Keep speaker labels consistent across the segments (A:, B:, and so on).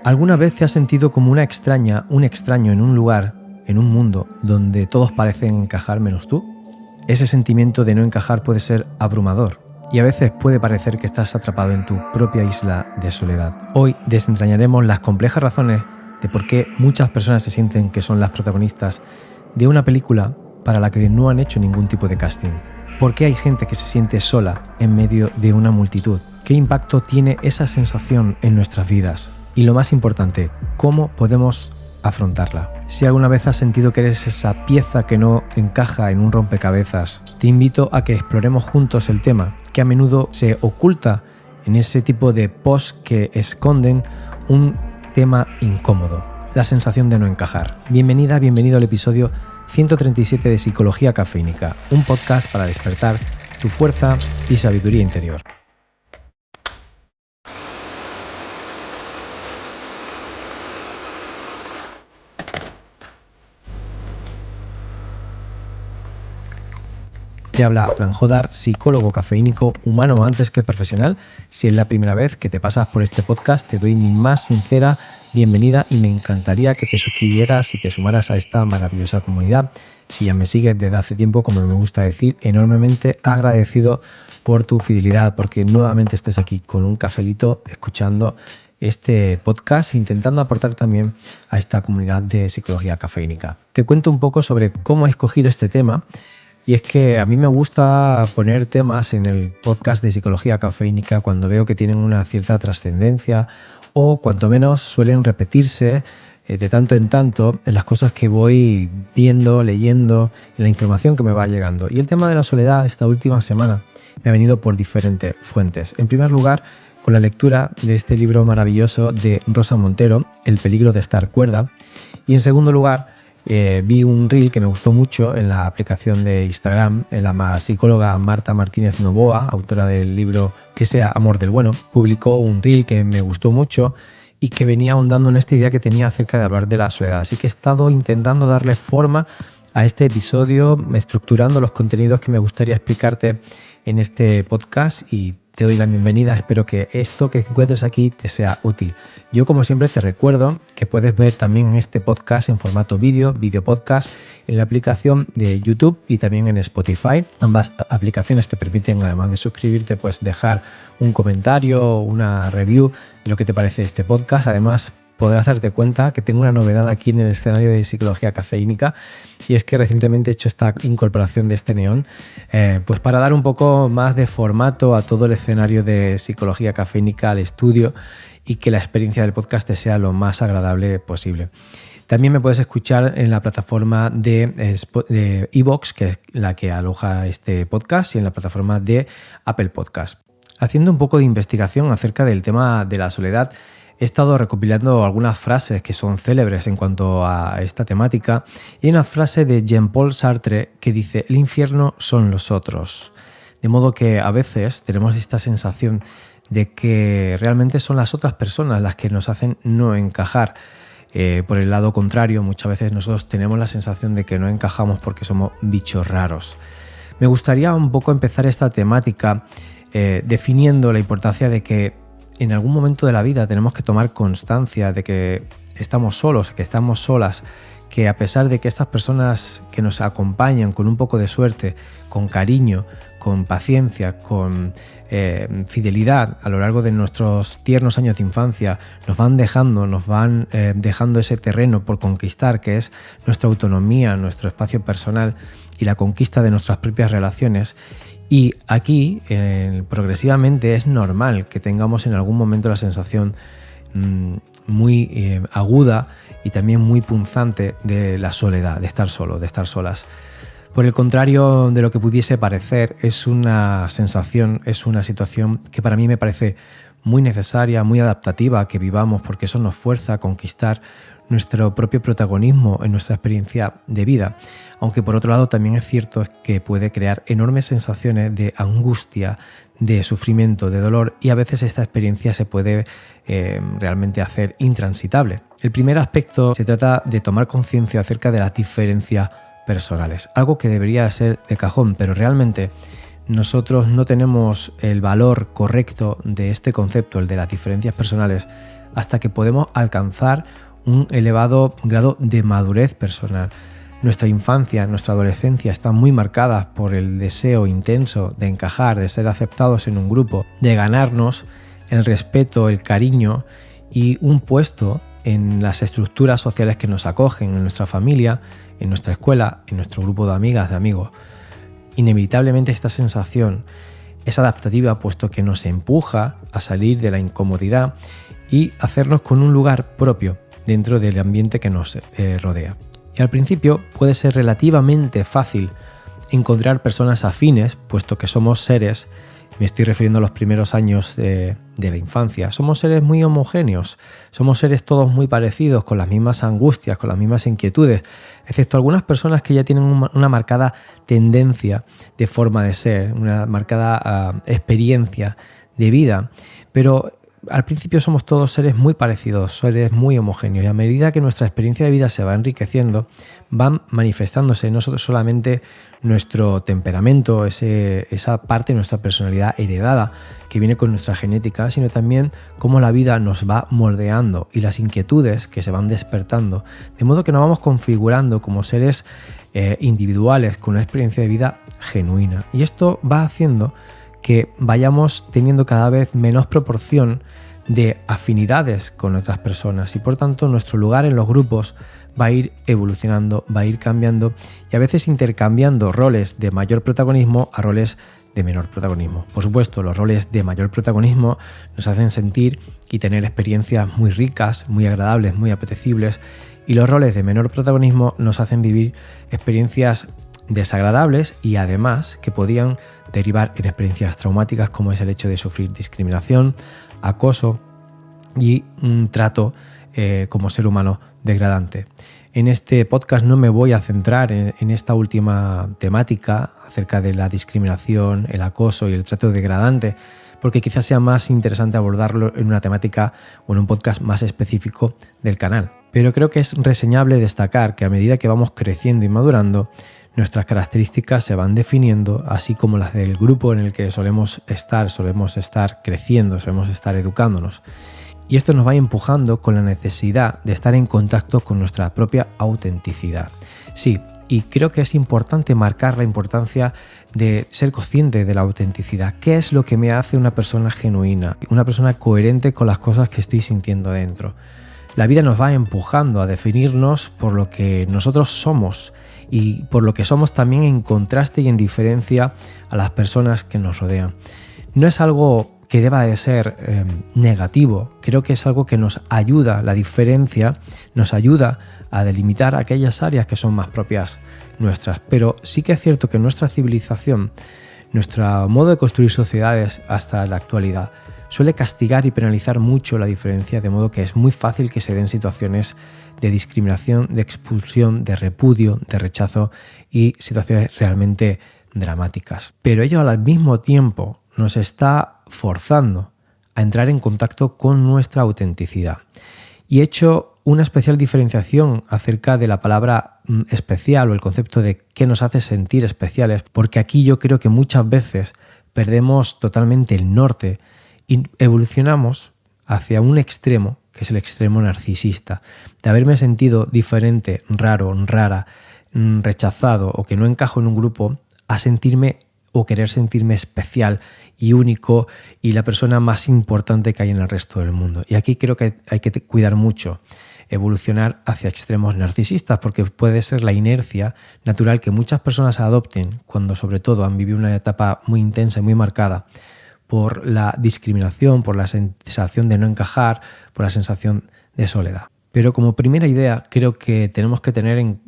A: ¿Alguna vez te has sentido como una extraña, un extraño en un lugar, en un mundo, donde todos parecen encajar menos tú? Ese sentimiento de no encajar puede ser abrumador y a veces puede parecer que estás atrapado en tu propia isla de soledad. Hoy desentrañaremos las complejas razones de por qué muchas personas se sienten que son las protagonistas de una película para la que no han hecho ningún tipo de casting. ¿Por qué hay gente que se siente sola en medio de una multitud? ¿Qué impacto tiene esa sensación en nuestras vidas? Y lo más importante, ¿cómo podemos afrontarla? Si alguna vez has sentido que eres esa pieza que no encaja en un rompecabezas, te invito a que exploremos juntos el tema, que a menudo se oculta en ese tipo de posts que esconden un tema incómodo, la sensación de no encajar. Bienvenida, bienvenido al episodio 137 de Psicología Cafeínica, un podcast para despertar tu fuerza y sabiduría interior. Te habla Fran Jodar, psicólogo cafeínico, humano antes que profesional. Si es la primera vez que te pasas por este podcast, te doy mi más sincera bienvenida y me encantaría que te suscribieras y te sumaras a esta maravillosa comunidad. Si ya me sigues desde hace tiempo, como me gusta decir, enormemente agradecido por tu fidelidad, porque nuevamente estés aquí con un cafelito escuchando este podcast, intentando aportar también a esta comunidad de psicología cafeínica. Te cuento un poco sobre cómo he escogido este tema. Y es que a mí me gusta poner temas en el podcast de Psicología Cafeínica cuando veo que tienen una cierta trascendencia o cuanto menos suelen repetirse de tanto en tanto en las cosas que voy viendo, leyendo y la información que me va llegando. Y el tema de la soledad esta última semana me ha venido por diferentes fuentes. En primer lugar, con la lectura de este libro maravilloso de Rosa Montero, El peligro de estar cuerda. Y en segundo lugar, vi un reel que me gustó mucho en la aplicación de Instagram. La psicóloga Marta Martínez Novoa, autora del libro Que sea amor del bueno, publicó un reel que me gustó mucho y que venía ahondando en esta idea que tenía acerca de hablar de la soledad. Así que he estado intentando darle forma a este episodio, estructurando los contenidos que me gustaría explicarte en este podcast y te doy la bienvenida. Espero que esto que encuentres aquí te sea útil. Yo, como siempre, te recuerdo que puedes ver también este podcast en formato vídeo podcast en la aplicación de YouTube y también en Spotify. Ambas aplicaciones te permiten, además de suscribirte, pues dejar un comentario o una review de lo que te parece este podcast. Además, podrás darte cuenta que tengo una novedad aquí en el escenario de Psicología Cafeínica, y es que recientemente he hecho esta incorporación de este neón pues para dar un poco más de formato a todo el escenario de Psicología Cafeínica, al estudio, y que la experiencia del podcast te sea lo más agradable posible. También me puedes escuchar en la plataforma de iVoox, que es la que aloja este podcast, y en la plataforma de Apple Podcast. Haciendo un poco de investigación acerca del tema de la soledad, he estado recopilando algunas frases que son célebres en cuanto a esta temática, y hay una frase de Jean-Paul Sartre que dice: el infierno son los otros. De modo que a veces tenemos esta sensación de que realmente son las otras personas las que nos hacen no encajar. Por el lado contrario, muchas veces nosotros tenemos la sensación de que no encajamos porque somos bichos raros. Me gustaría un poco empezar esta temática definiendo la importancia de que en algún momento de la vida tenemos que tomar constancia de que estamos solos, que estamos solas, que a pesar de que estas personas que nos acompañan con un poco de suerte, con cariño, con paciencia, con fidelidad a lo largo de nuestros tiernos años de infancia, nos van dejando ese terreno por conquistar, que es nuestra autonomía, nuestro espacio personal y la conquista de nuestras propias relaciones. Y aquí, progresivamente, es normal que tengamos en algún momento la sensación muy aguda y también muy punzante de la soledad, de estar solo, de estar solas. Por el contrario de lo que pudiese parecer, es una sensación, es una situación que para mí me parece muy necesaria, muy adaptativa que vivamos, porque eso nos fuerza a conquistar nuestro propio protagonismo en nuestra experiencia de vida, aunque por otro lado también es cierto que puede crear enormes sensaciones de angustia, de sufrimiento, de dolor, y a veces esta experiencia se puede realmente hacer intransitable. El primer aspecto se trata de tomar conciencia acerca de las diferencias personales, algo que debería ser de cajón, pero realmente nosotros no tenemos el valor correcto de este concepto, el de las diferencias personales, hasta que podemos alcanzar un elevado grado de madurez personal. Nuestra infancia, nuestra adolescencia están muy marcadas por el deseo intenso de encajar, de ser aceptados en un grupo, de ganarnos el respeto, el cariño y un puesto en las estructuras sociales que nos acogen, en nuestra familia, en nuestra escuela, en nuestro grupo de amigas, de amigos. Inevitablemente esta sensación es adaptativa, puesto que nos empuja a salir de la incomodidad y hacernos con un lugar propio dentro del ambiente que nos rodea. Y al principio puede ser relativamente fácil encontrar personas afines, puesto que somos seres, me estoy refiriendo a los primeros años de la infancia, somos seres muy homogéneos, somos seres todos muy parecidos, con las mismas angustias, con las mismas inquietudes, excepto algunas personas que ya tienen una marcada tendencia de forma de ser, una marcada experiencia de vida, pero al principio somos todos seres muy parecidos, seres muy homogéneos, y a medida que nuestra experiencia de vida se va enriqueciendo, van manifestándose no solamente nuestro temperamento, esa parte de nuestra personalidad heredada que viene con nuestra genética, sino también cómo la vida nos va moldeando y las inquietudes que se van despertando, de modo que nos vamos configurando como seres individuales con una experiencia de vida genuina. Y esto va haciendo que vayamos teniendo cada vez menos proporción de afinidades con otras personas y por tanto nuestro lugar en los grupos va a ir evolucionando, va a ir cambiando y a veces intercambiando roles de mayor protagonismo a roles de menor protagonismo. Por supuesto, los roles de mayor protagonismo nos hacen sentir y tener experiencias muy ricas, muy agradables, muy apetecibles, y los roles de menor protagonismo nos hacen vivir experiencias desagradables y además que podían derivar en experiencias traumáticas, como es el hecho de sufrir discriminación, acoso y un trato como ser humano degradante. En este podcast no me voy a centrar en esta última temática acerca de la discriminación, el acoso y el trato degradante, porque quizás sea más interesante abordarlo en una temática o en un podcast más específico del canal. Pero creo que es reseñable destacar que a medida que vamos creciendo y madurando, nuestras características se van definiendo, así como las del grupo en el que solemos estar creciendo, solemos estar educándonos. Y esto nos va empujando con la necesidad de estar en contacto con nuestra propia autenticidad. Sí, y creo que es importante marcar la importancia de ser consciente de la autenticidad. ¿Qué es lo que me hace una persona genuina, una persona coherente con las cosas que estoy sintiendo dentro? La vida nos va empujando a definirnos por lo que nosotros somos y por lo que somos también en contraste y en diferencia a las personas que nos rodean. No es algo que deba de ser negativo, creo que es algo que nos ayuda, la diferencia nos ayuda a delimitar aquellas áreas que son más propias nuestras, pero sí que es cierto que nuestra civilización, nuestro modo de construir sociedades hasta la actualidad, suele castigar y penalizar mucho la diferencia, de modo que es muy fácil que se den situaciones de discriminación, de expulsión, de repudio, de rechazo y situaciones realmente dramáticas. Pero ello al mismo tiempo nos está forzando a entrar en contacto con nuestra autenticidad. Y he hecho una especial diferenciación acerca de la palabra especial o el concepto de qué nos hace sentir especiales, porque aquí yo creo que muchas veces perdemos totalmente el norte y evolucionamos hacia un extremo, que es el extremo narcisista, de haberme sentido diferente, raro, rara, rechazado o que no encajo en un grupo, a sentirme o querer sentirme especial y único y la persona más importante que hay en el resto del mundo. Y aquí creo que hay que cuidar mucho evolucionar hacia extremos narcisistas, porque puede ser la inercia natural que muchas personas adopten cuando sobre todo han vivido una etapa muy intensa y muy marcada por la discriminación, por la sensación de no encajar, por la sensación de soledad. Pero como primera idea creo que tenemos que tener en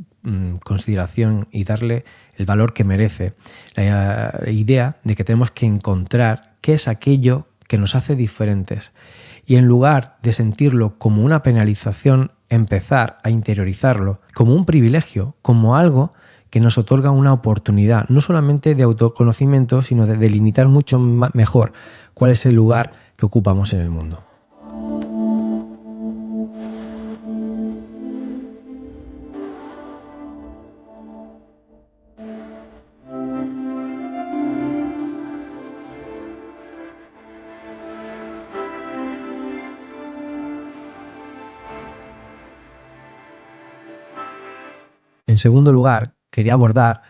A: consideración y darle el valor que merece la idea de que tenemos que encontrar qué es aquello que nos hace diferentes y en lugar de sentirlo como una penalización, empezar a interiorizarlo como un privilegio, como algo que nos otorga una oportunidad, no solamente de autoconocimiento, sino de delimitar mucho mejor cuál es el lugar que ocupamos en el mundo. En segundo lugar, quería abordar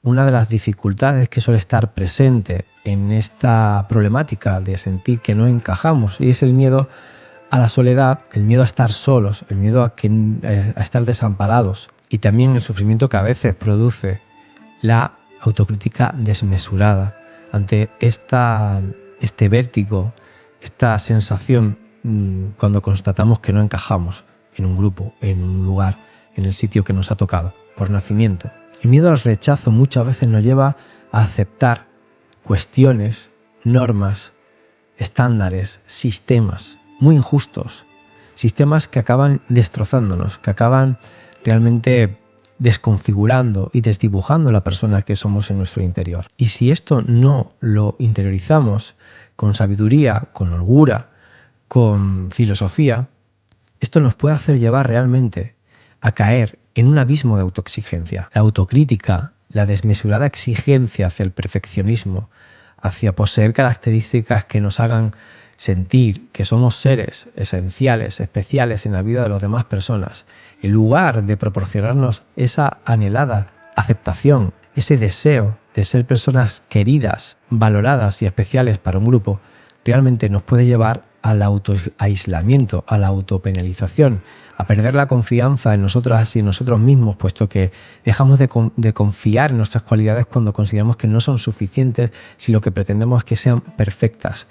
A: una de las dificultades que suele estar presente en esta problemática de sentir que no encajamos, y es el miedo a la soledad, el miedo a estar solos, el miedo a estar desamparados, y también el sufrimiento que a veces produce la autocrítica desmesurada ante este vértigo, esta sensación cuando constatamos que no encajamos en un grupo, en un lugar, en el sitio que nos ha tocado por nacimiento. El miedo al rechazo muchas veces nos lleva a aceptar cuestiones, normas, estándares, sistemas muy injustos, sistemas que acaban destrozándonos, que acaban realmente desconfigurando y desdibujando la persona que somos en nuestro interior. Y si esto no lo interiorizamos con sabiduría, con holgura, con filosofía, esto nos puede hacer llevar realmente a caer en un abismo de autoexigencia. La autocrítica, la desmesurada exigencia hacia el perfeccionismo, hacia poseer características que nos hagan sentir que somos seres esenciales, especiales en la vida de las demás personas, en lugar de proporcionarnos esa anhelada aceptación, ese deseo de ser personas queridas, valoradas y especiales para un grupo, realmente nos puede llevar al autoaislamiento, a la autopenalización, a perder la confianza en nosotras y en nosotros mismos, puesto que dejamos de confiar en nuestras cualidades cuando consideramos que no son suficientes si lo que pretendemos es que sean perfectas.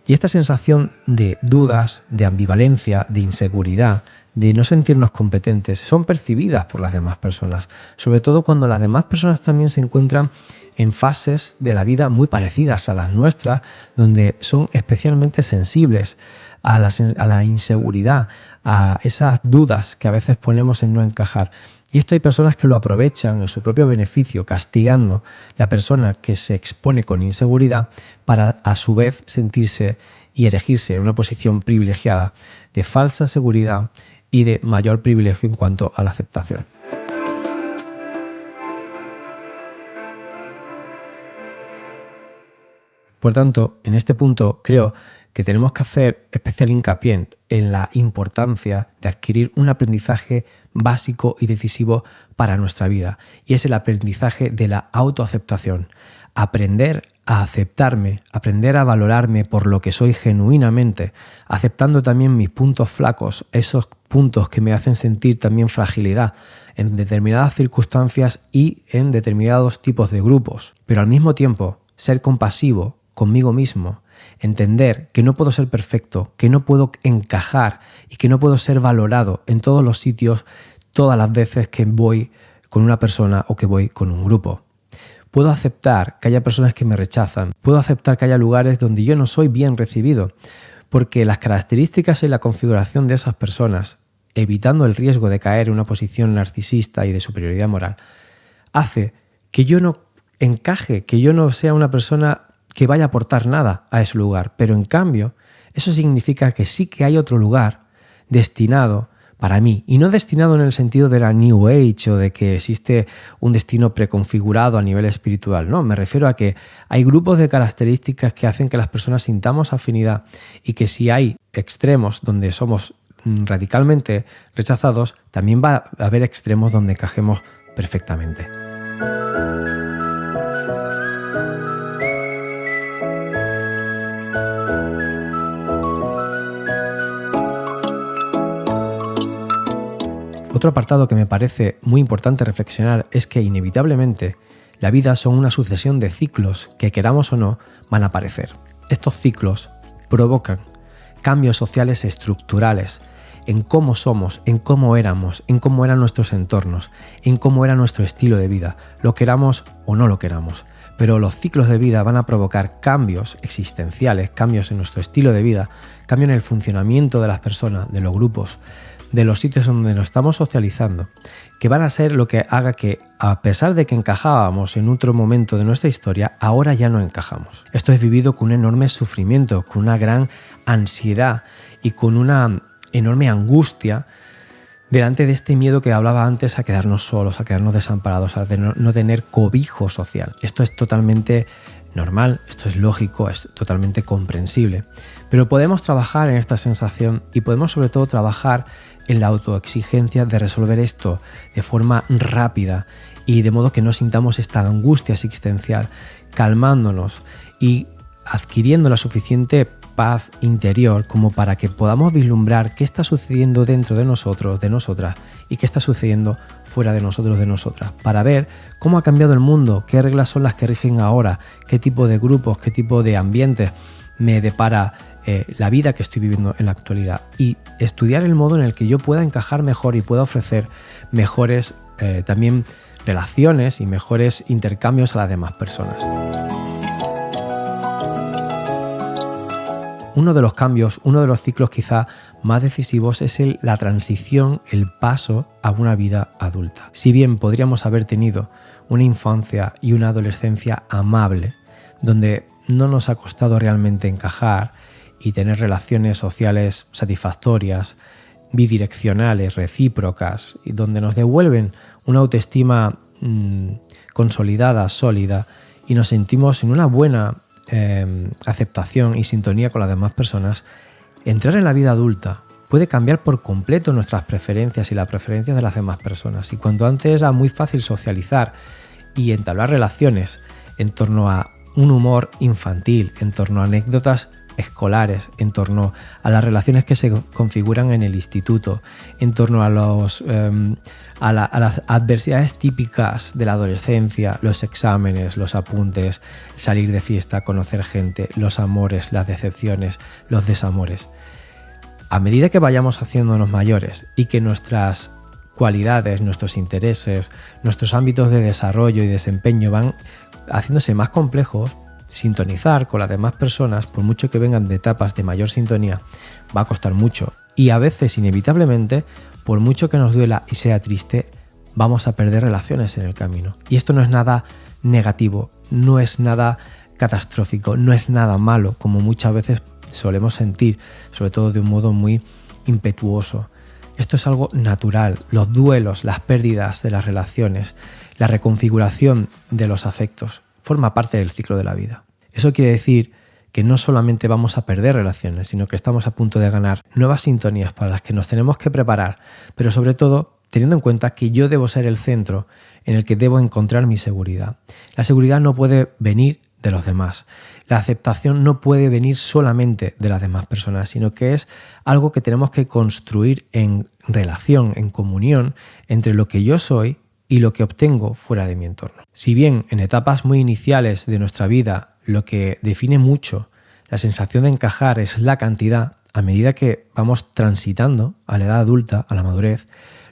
A: Y esta sensación de dudas, de ambivalencia, de inseguridad, de no sentirnos competentes, son percibidas por las demás personas, sobre todo cuando las demás personas también se encuentran en fases de la vida muy parecidas a las nuestras, donde son especialmente sensibles a la inseguridad, a esas dudas que a veces ponemos en no encajar. Y esto hay personas que lo aprovechan en su propio beneficio, castigando a la persona que se expone con inseguridad para a su vez sentirse y erigirse en una posición privilegiada de falsa seguridad y de mayor privilegio en cuanto a la aceptación. Por tanto, en este punto creo que tenemos que hacer especial hincapié en la importancia de adquirir un aprendizaje básico y decisivo para nuestra vida, y es el aprendizaje de la autoaceptación. Aprender a aceptarme, aprender a valorarme por lo que soy genuinamente, aceptando también mis puntos flacos, esos puntos que me hacen sentir también fragilidad en determinadas circunstancias y en determinados tipos de grupos, pero al mismo tiempo ser compasivo conmigo mismo, entender que no puedo ser perfecto, que no puedo encajar y que no puedo ser valorado en todos los sitios, todas las veces que voy con una persona o que voy con un grupo. Puedo aceptar que haya personas que me rechazan, puedo aceptar que haya lugares donde yo no soy bien recibido, porque las características y la configuración de esas personas, evitando el riesgo de caer en una posición narcisista y de superioridad moral, hace que yo no encaje, que yo no sea una persona que vaya a aportar nada a ese lugar, pero en cambio eso significa que sí que hay otro lugar destinado para mí, y no destinado en el sentido de la New Age o de que existe un destino preconfigurado a nivel espiritual, no, me refiero a que hay grupos de características que hacen que las personas sintamos afinidad y que si hay extremos donde somos radicalmente rechazados, también va a haber extremos donde encajemos perfectamente. Otro apartado que me parece muy importante reflexionar es que inevitablemente la vida son una sucesión de ciclos que, queramos o no, van a aparecer. Estos ciclos provocan cambios sociales estructurales en cómo somos, en cómo éramos, en cómo eran nuestros entornos, en cómo era nuestro estilo de vida, lo queramos o no lo queramos. Pero los ciclos de vida van a provocar cambios existenciales, cambios en nuestro estilo de vida, cambios en el funcionamiento de las personas, de los grupos, de los sitios donde nos estamos socializando, que van a ser lo que haga que, a pesar de que encajábamos en otro momento de nuestra historia, ahora ya no encajamos. Esto es vivido con un enorme sufrimiento, con una gran ansiedad y con una enorme angustia delante de este miedo que hablaba antes a quedarnos solos, a quedarnos desamparados, a no tener cobijo social. Esto es totalmente normal, esto es lógico, es totalmente comprensible. Pero podemos trabajar en esta sensación y podemos sobre todo trabajar en la autoexigencia de resolver esto de forma rápida y de modo que no sintamos esta angustia existencial, calmándonos y adquiriendo la suficiente paz interior como para que podamos vislumbrar qué está sucediendo dentro de nosotros, de nosotras, y qué está sucediendo fuera de nosotros, de nosotras, para ver cómo ha cambiado el mundo, qué reglas son las que rigen ahora, qué tipo de grupos, qué tipo de ambientes me depara la vida que estoy viviendo en la actualidad, y estudiar el modo en el que yo pueda encajar mejor y pueda ofrecer mejores también relaciones y mejores intercambios a las demás personas. Uno de los cambios, uno de los ciclos quizá más decisivos es la transición, el paso a una vida adulta. Si bien podríamos haber tenido una infancia y una adolescencia amable, donde no nos ha costado realmente encajar y tener relaciones sociales satisfactorias, bidireccionales, recíprocas, y donde nos devuelven una autoestima consolidada, sólida, y nos sentimos en una buena aceptación y sintonía con las demás personas, entrar en la vida adulta puede cambiar por completo nuestras preferencias y las preferencias de las demás personas. Y cuando antes era muy fácil socializar y entablar relaciones en torno a un humor infantil, en torno a anécdotas escolares, en torno a las relaciones que se configuran en el instituto, en torno a las adversidades típicas de la adolescencia, los exámenes, los apuntes, salir de fiesta, conocer gente, los amores, las decepciones, los desamores. A medida que vayamos haciéndonos mayores y que nuestras cualidades, nuestros intereses, nuestros ámbitos de desarrollo y desempeño van haciéndose más complejos, sintonizar con las demás personas, por mucho que vengan de etapas de mayor sintonía, va a costar mucho. Y a veces, inevitablemente, por mucho que nos duela y sea triste, vamos a perder relaciones en el camino. Y esto no es nada negativo, no es nada catastrófico, no es nada malo, como muchas veces solemos sentir, sobre todo de un modo muy impetuoso. Esto es algo natural. Los duelos, las pérdidas de las relaciones, la reconfiguración de los afectos, forma parte del ciclo de la vida. Eso quiere decir que no solamente vamos a perder relaciones, sino que estamos a punto de ganar nuevas sintonías para las que nos tenemos que preparar, pero sobre todo teniendo en cuenta que yo debo ser el centro en el que debo encontrar mi seguridad. La seguridad no puede venir de los demás. La aceptación no puede venir solamente de las demás personas, sino que es algo que tenemos que construir en relación, en comunión entre lo que yo soy y lo que obtengo fuera de mi entorno. Si bien en etapas muy iniciales de nuestra vida lo que define mucho la sensación de encajar es la cantidad, a medida que vamos transitando a la edad adulta, a la madurez,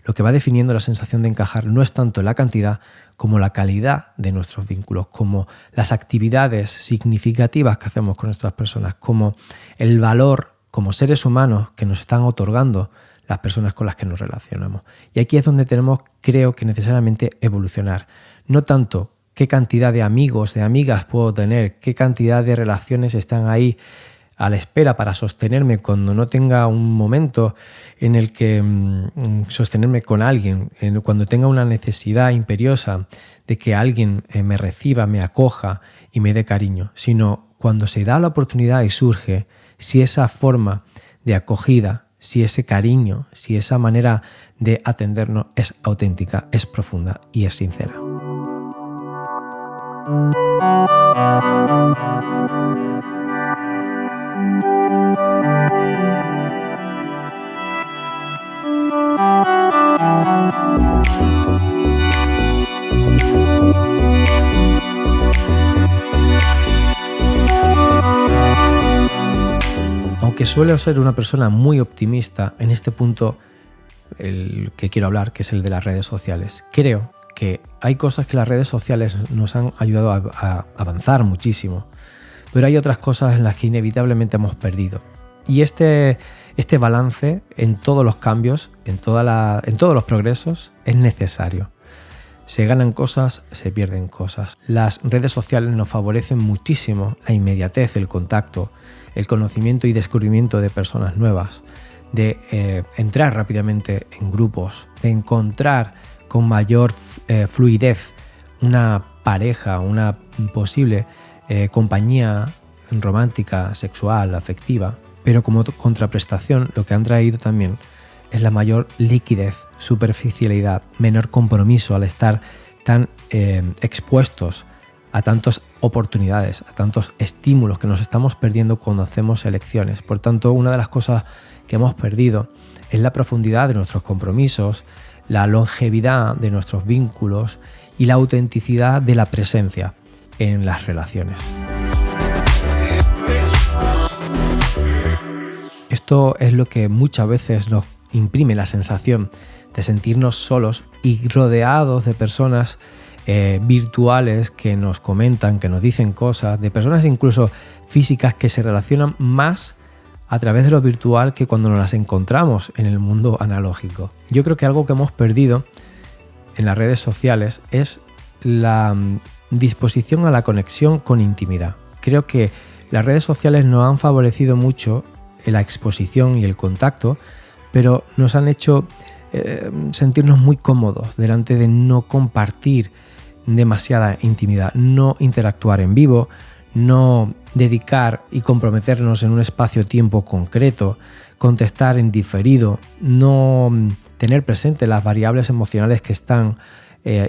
A: lo que va definiendo la sensación de encajar no es tanto la cantidad como la calidad de nuestros vínculos, como las actividades significativas que hacemos con nuestras personas, como el valor como seres humanos que nos están otorgando las personas con las que nos relacionamos. Y aquí es donde tenemos, creo que necesariamente, evolucionar. No tanto qué cantidad de amigos, de amigas puedo tener, qué cantidad de relaciones están ahí a la espera para sostenerme cuando no tenga un momento en el que sostenerme con alguien, cuando tenga una necesidad imperiosa de que alguien me reciba, me acoja y me dé cariño, sino cuando se da la oportunidad y surge, si esa forma de acogida, si ese cariño, si esa manera de atendernos es auténtica, es profunda y es sincera. Aunque suelo ser una persona muy optimista, en este punto el que quiero hablar, que es el de las redes sociales, creo que hay cosas que las redes sociales nos han ayudado a avanzar muchísimo, pero hay otras cosas en las que inevitablemente hemos perdido. Y este balance en todos los cambios, en todos los progresos, es necesario. Se ganan cosas, se pierden cosas. Las redes sociales nos favorecen muchísimo la inmediatez, el contacto, el conocimiento y descubrimiento de personas nuevas, de entrar rápidamente en grupos, de encontrar con mayor fluidez una pareja, una posible compañía romántica, sexual, afectiva, pero como contraprestación lo que han traído también es la mayor liquidez, superficialidad, menor compromiso al estar tan expuestos a tantas oportunidades, a tantos estímulos que nos estamos perdiendo cuando hacemos elecciones. Por tanto, una de las cosas que hemos perdido es la profundidad de nuestros compromisos, la longevidad de nuestros vínculos y la autenticidad de la presencia en las relaciones. Esto es lo que muchas veces nos imprime la sensación de sentirnos solos y rodeados de personas virtuales que nos comentan, que nos dicen cosas, de personas incluso físicas que se relacionan más a través de lo virtual que cuando nos las encontramos en el mundo analógico. Yo creo que algo que hemos perdido en las redes sociales es la disposición a la conexión con intimidad. Creo que las redes sociales nos han favorecido mucho la exposición y el contacto, pero nos han hecho sentirnos muy cómodos delante de no compartir demasiada intimidad, no interactuar en vivo, no dedicar y comprometernos en un espacio-tiempo concreto, contestar en diferido, no tener presente las variables emocionales que están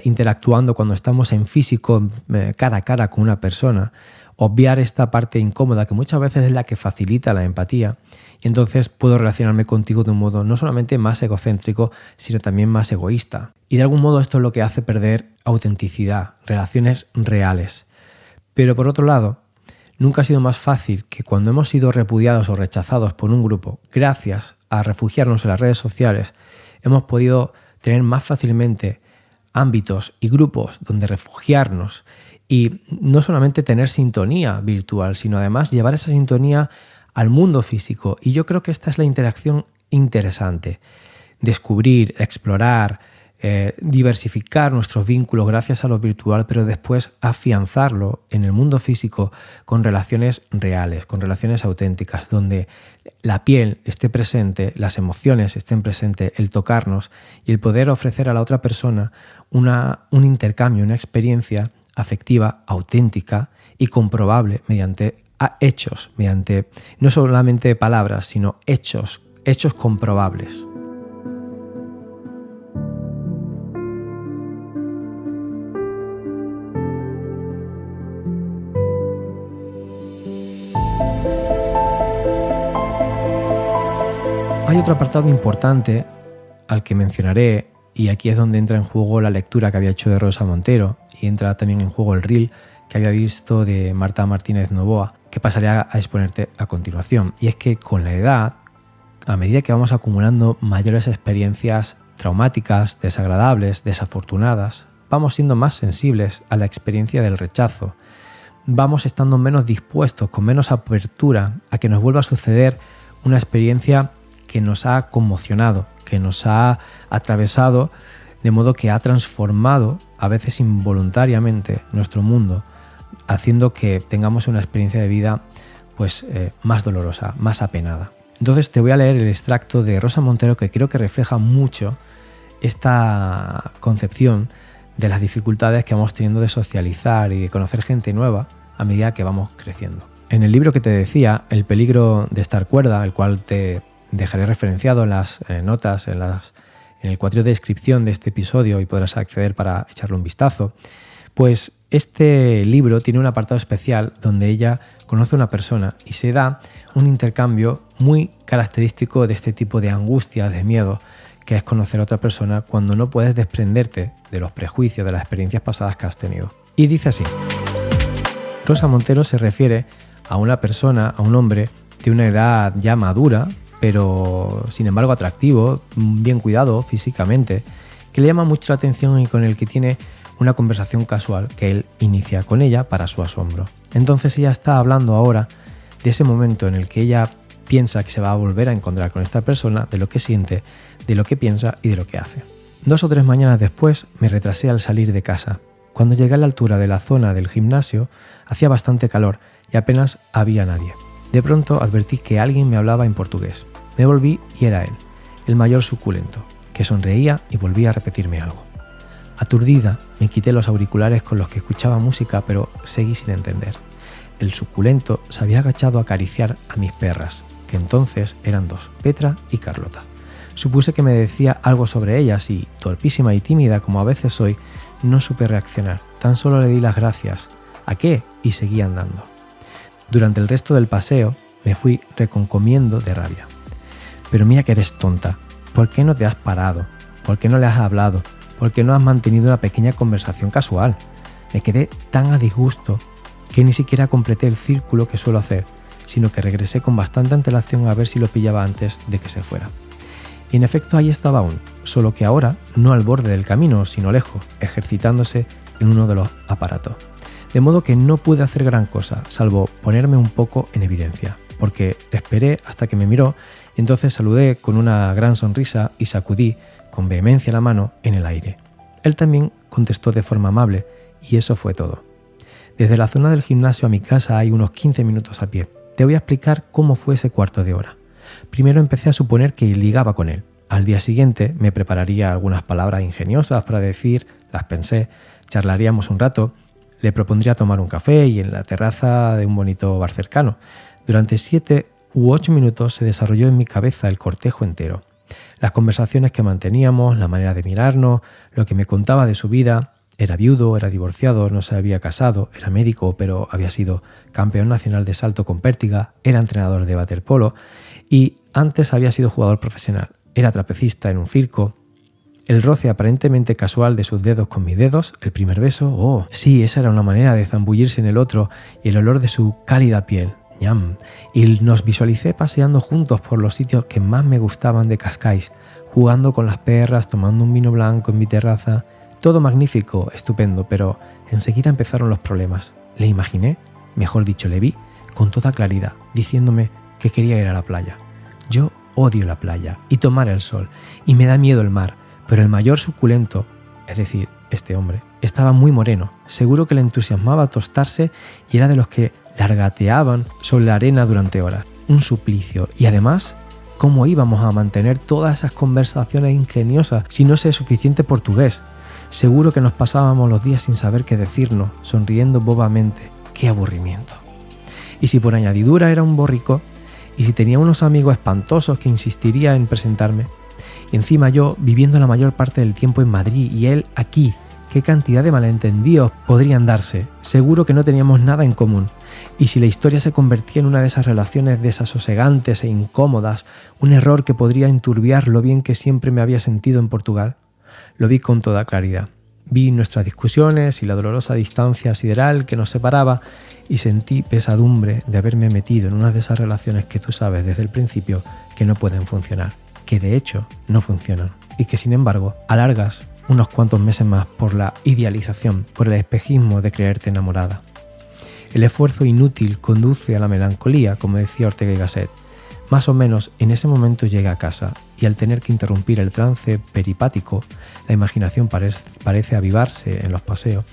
A: interactuando cuando estamos en físico, cara a cara con una persona, obviar esta parte incómoda que muchas veces es la que facilita la empatía, y entonces puedo relacionarme contigo de un modo no solamente más egocéntrico, sino también más egoísta. Y de algún modo esto es lo que hace perder autenticidad, relaciones reales. Pero por otro lado, nunca ha sido más fácil que cuando hemos sido repudiados o rechazados por un grupo, gracias a refugiarnos en las redes sociales, hemos podido tener más fácilmente ámbitos y grupos donde refugiarnos y no solamente tener sintonía virtual, sino además llevar esa sintonía al mundo físico. Y yo creo que esta es la interacción interesante. Descubrir, explorar, diversificar nuestros vínculos gracias a lo virtual, pero después afianzarlo en el mundo físico con relaciones reales, con relaciones auténticas, donde la piel esté presente, las emociones estén presentes, el tocarnos y el poder ofrecer a la otra persona un intercambio, una experiencia afectiva, auténtica y comprobable mediante hechos, mediante no solamente palabras, sino hechos comprobables. Hay otro apartado importante al que mencionaré, y aquí es donde entra en juego la lectura que había hecho de Rosa Montero y entra también en juego el reel que había visto de Marta Martínez Novoa, que pasaré a exponerte a continuación. Y es que con la edad, a medida que vamos acumulando mayores experiencias traumáticas, desagradables, desafortunadas, vamos siendo más sensibles a la experiencia del rechazo, vamos estando menos dispuestos, con menos apertura a que nos vuelva a suceder una experiencia que nos ha conmocionado, que nos ha atravesado, de modo que ha transformado, a veces involuntariamente, nuestro mundo, haciendo que tengamos una experiencia de vida pues, más dolorosa, más apenada. Entonces te voy a leer el extracto de Rosa Montero que creo que refleja mucho esta concepción de las dificultades que vamos teniendo de socializar y de conocer gente nueva a medida que vamos creciendo. En el libro que te decía, El peligro de estar cuerda, el cual te dejaré referenciado en las notas, en el cuadrito de descripción de este episodio y podrás acceder para echarle un vistazo, pues este libro tiene un apartado especial donde ella conoce a una persona y se da un intercambio muy característico de este tipo de angustia, de miedo, que es conocer a otra persona cuando no puedes desprenderte de los prejuicios, de las experiencias pasadas que has tenido. Y dice así: Rosa Montero se refiere a una persona, a un hombre de una edad ya madura, pero sin embargo atractivo, bien cuidado físicamente, que le llama mucho la atención y con el que tiene una conversación casual que él inicia con ella para su asombro. Entonces ella está hablando ahora de ese momento en el que ella piensa que se va a volver a encontrar con esta persona, de lo que siente, de lo que piensa y de lo que hace. 2 o 3 mañanas después me retrasé al salir de casa. Cuando llegué a la altura de la zona del gimnasio hacía bastante calor y apenas había nadie. De pronto advertí que alguien me hablaba en portugués. Me volví y era él, el mayor suculento, que sonreía y volvía a repetirme algo. Aturdida, me quité los auriculares con los que escuchaba música, pero seguí sin entender. el suculento se había agachado a acariciar a mis perras, que entonces eran 2, Petra y Carlota. Supuse que me decía algo sobre ellas y, torpísima y tímida como a veces soy, no supe reaccionar. Tan solo le di las gracias. ¿A qué? Y seguí andando. Durante el resto del paseo me fui reconcomiendo de rabia. Pero mira que eres tonta. ¿Por qué no te has parado? ¿Por qué no le has hablado? ¿Por qué no has mantenido una pequeña conversación casual? Me quedé tan a disgusto que ni siquiera completé el círculo que suelo hacer, sino que regresé con bastante antelación a ver si lo pillaba antes de que se fuera. Y en efecto ahí estaba aún, solo que ahora no al borde del camino, sino lejos, ejercitándose en uno de los aparatos. De modo que no pude hacer gran cosa, salvo ponerme un poco en evidencia, porque esperé hasta que me miró y entonces saludé con una gran sonrisa y sacudí con vehemencia la mano en el aire. Él también contestó de forma amable y eso fue todo. Desde la zona del gimnasio a mi casa hay unos 15 minutos a pie. Te voy a explicar cómo fue ese cuarto de hora. Primero empecé a suponer que ligaba con él. Al día siguiente me prepararía algunas palabras ingeniosas para decir, las pensé, charlaríamos un rato, le propondría tomar un café y en la terraza de un bonito bar cercano. Durante 7 u 8 minutos se desarrolló en mi cabeza el cortejo entero. Las conversaciones que manteníamos, la manera de mirarnos, lo que me contaba de su vida. Era viudo, era divorciado, no se había casado, era médico, pero había sido campeón nacional de salto con pértiga, era entrenador de waterpolo y antes había sido jugador profesional. Era trapecista en un circo. El roce aparentemente casual de sus dedos con mis dedos, el primer beso, oh, sí, esa era una manera de zambullirse en el otro y el olor de su cálida piel, ñam. Y nos visualicé paseando juntos por los sitios que más me gustaban de Cascais, jugando con las perras, tomando un vino blanco en mi terraza. Todo magnífico, estupendo, pero enseguida empezaron los problemas. Le imaginé, mejor dicho, le vi, con toda claridad, diciéndome que quería ir a la playa. Yo odio la playa y tomar el sol, y me da miedo el mar, pero el mayor suculento, es decir, este hombre, estaba muy moreno. Seguro que le entusiasmaba tostarse y era de los que largateaban sobre la arena durante horas. Un suplicio. Y además, ¿cómo íbamos a mantener todas esas conversaciones ingeniosas si no sé suficiente portugués? Seguro que nos pasábamos los días sin saber qué decirnos, sonriendo bobamente. ¡Qué aburrimiento! Y si por añadidura era un borrico, y si tenía unos amigos espantosos que insistiría en presentarme, y encima yo viviendo la mayor parte del tiempo en Madrid y él aquí, ¿qué cantidad de malentendidos podrían darse? Seguro que no teníamos nada en común. Y si la historia se convertía en una de esas relaciones desasosegantes e incómodas, un error que podría enturbiar lo bien que siempre me había sentido en Portugal, lo vi con toda claridad. Vi nuestras discusiones y la dolorosa distancia sideral que nos separaba y sentí pesadumbre de haberme metido en una de esas relaciones que tú sabes desde el principio que no pueden funcionar, que de hecho no funcionan y que sin embargo alargas unos cuantos meses más por la idealización, por el espejismo de creerte enamorada. El esfuerzo inútil conduce a la melancolía, como decía Ortega y Gasset. Más o menos en ese momento llegué a casa y al tener que interrumpir el trance peripático, la imaginación parece avivarse en los paseos.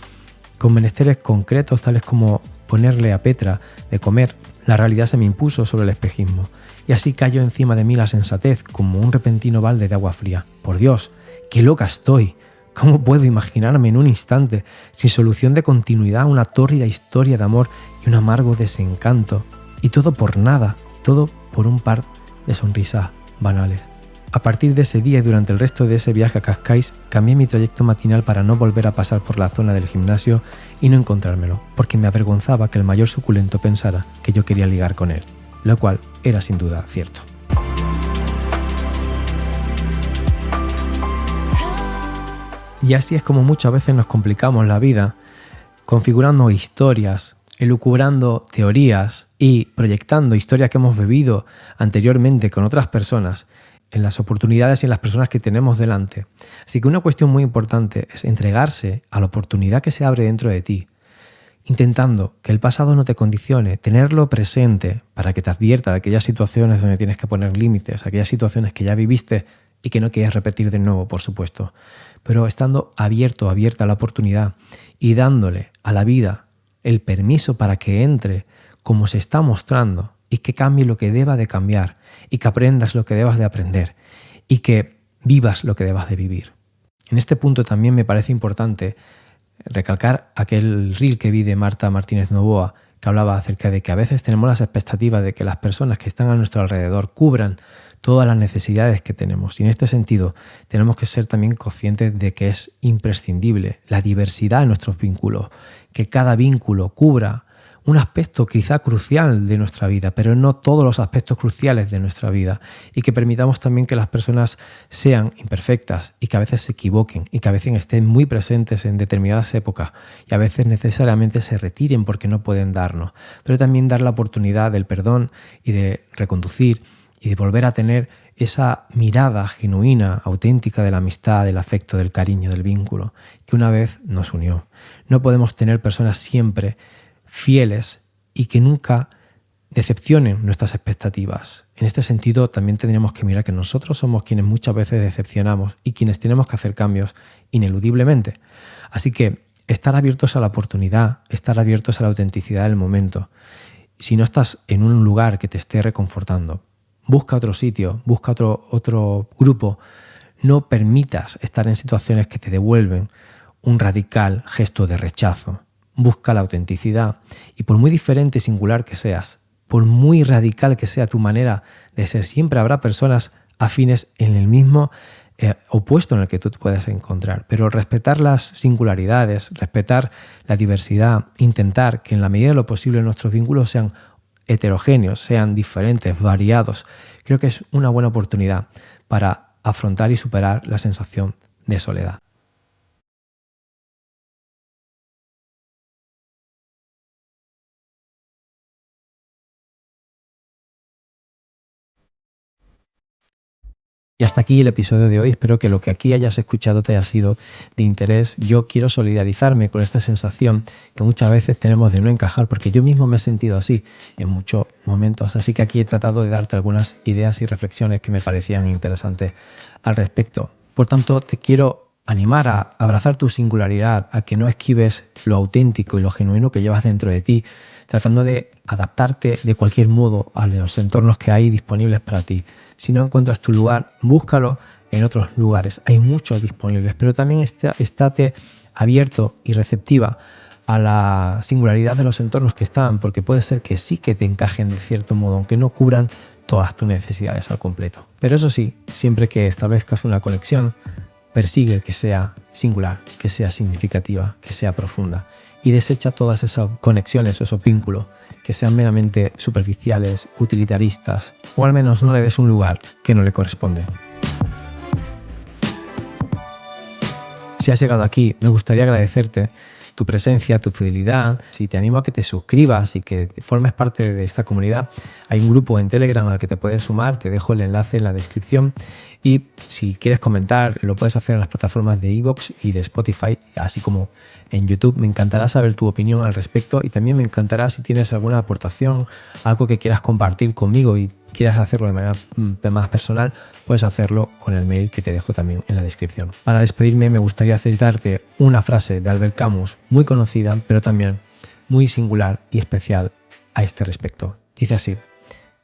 A: Con menesteres concretos tales como ponerle a Petra de comer, la realidad se me impuso sobre el espejismo y así cayó encima de mí la sensatez como un repentino balde de agua fría. Por Dios, qué loca estoy. ¿Cómo puedo imaginarme en un instante, sin solución de continuidad, una tórrida historia de amor y un amargo desencanto? Y todo por nada, todo por un par de sonrisas banales. A partir de ese día y durante el resto de ese viaje a Cascais, cambié mi trayecto matinal para no volver a pasar por la zona del gimnasio y no encontrármelo, porque me avergonzaba que el mayor suculento pensara que yo quería ligar con él, lo cual era sin duda cierto. Y así es como muchas veces nos complicamos la vida, configurando historias, elucubrando teorías y proyectando historias que hemos vivido anteriormente con otras personas en las oportunidades y en las personas que tenemos delante. Así que una cuestión muy importante es entregarse a la oportunidad que se abre dentro de ti, intentando que el pasado no te condicione, tenerlo presente para que te advierta de aquellas situaciones donde tienes que poner límites, aquellas situaciones que ya viviste y que no quieres repetir de nuevo, por supuesto, pero estando abierto, abierta a la oportunidad y dándole a la vida el permiso para que entre como se está mostrando y que cambie lo que deba de cambiar y que aprendas lo que debas de aprender y que vivas lo que debas de vivir. En este punto también me parece importante recalcar aquel reel que vi de Marta Martínez Novoa que hablaba acerca de que a veces tenemos las expectativas de que las personas que están a nuestro alrededor cubran todas las necesidades que tenemos. Y en este sentido tenemos que ser también conscientes de que es imprescindible la diversidad en nuestros vínculos, que cada vínculo cubra un aspecto quizá crucial de nuestra vida, pero no todos los aspectos cruciales de nuestra vida, y que permitamos también que las personas sean imperfectas y que a veces se equivoquen y que a veces estén muy presentes en determinadas épocas y a veces necesariamente se retiren porque no pueden darnos, pero también dar la oportunidad del perdón y de reconducir y de volver a tener esa mirada genuina, auténtica de la amistad, del afecto, del cariño, del vínculo, que una vez nos unió. No podemos tener personas siempre fieles y que nunca decepcionen nuestras expectativas. En este sentido, también tendríamos que mirar que nosotros somos quienes muchas veces decepcionamos y quienes tenemos que hacer cambios ineludiblemente. Así que estar abiertos a la oportunidad, estar abiertos a la autenticidad del momento. Si no estás en un lugar que te esté reconfortando, busca otro sitio, busca otro grupo. No permitas estar en situaciones que te devuelven un radical gesto de rechazo. Busca la autenticidad y por muy diferente y singular que seas, por muy radical que sea tu manera de ser, siempre habrá personas afines en el mismo opuesto en el que tú te puedes encontrar. Pero respetar las singularidades, respetar la diversidad, intentar que en la medida de lo posible nuestros vínculos sean heterogéneos, sean diferentes, variados, creo que es una buena oportunidad para afrontar y superar la sensación de soledad. Y hasta aquí el episodio de hoy. Espero que lo que aquí hayas escuchado te haya sido de interés. Yo quiero solidarizarme con esta sensación que muchas veces tenemos de no encajar, porque yo mismo me he sentido así en muchos momentos. Así que aquí he tratado de darte algunas ideas y reflexiones que me parecían interesantes al respecto. Por tanto, te quiero animar a abrazar tu singularidad, a que no esquives lo auténtico y lo genuino que llevas dentro de ti, tratando de adaptarte de cualquier modo a los entornos que hay disponibles para ti. Si no encuentras tu lugar, búscalo en otros lugares. Hay muchos disponibles, pero también estate abierto y receptiva a la singularidad de los entornos que están, porque puede ser que sí que te encajen de cierto modo, aunque no cubran todas tus necesidades al completo. Pero eso sí, siempre que establezcas una conexión, persigue que sea singular, que sea significativa, que sea profunda, y desecha todas esas conexiones, esos vínculos que sean meramente superficiales, utilitaristas, o al menos no le des un lugar que no le corresponde. Si has llegado aquí, me gustaría agradecerte tu presencia, tu fidelidad. Si te animo a que te suscribas y que formes parte de esta comunidad, hay un grupo en Telegram al que te puedes sumar, te dejo el enlace en la descripción. Y si quieres comentar, lo puedes hacer en las plataformas de iVoox y de Spotify, así como en YouTube. Me encantará saber tu opinión al respecto y también me encantará si tienes alguna aportación, algo que quieras compartir conmigo y quieras hacerlo de manera más personal, puedes hacerlo con el mail que te dejo también en la descripción. Para despedirme me gustaría citarte una frase de Albert Camus muy conocida, pero también muy singular y especial a este respecto. Dice así: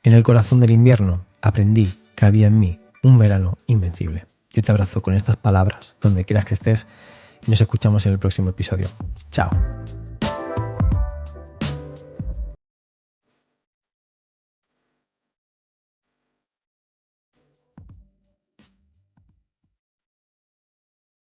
A: en el corazón del invierno aprendí que había en mí un verano invencible. Yo te abrazo con estas palabras donde quieras que estés y nos escuchamos en el próximo episodio. Chao.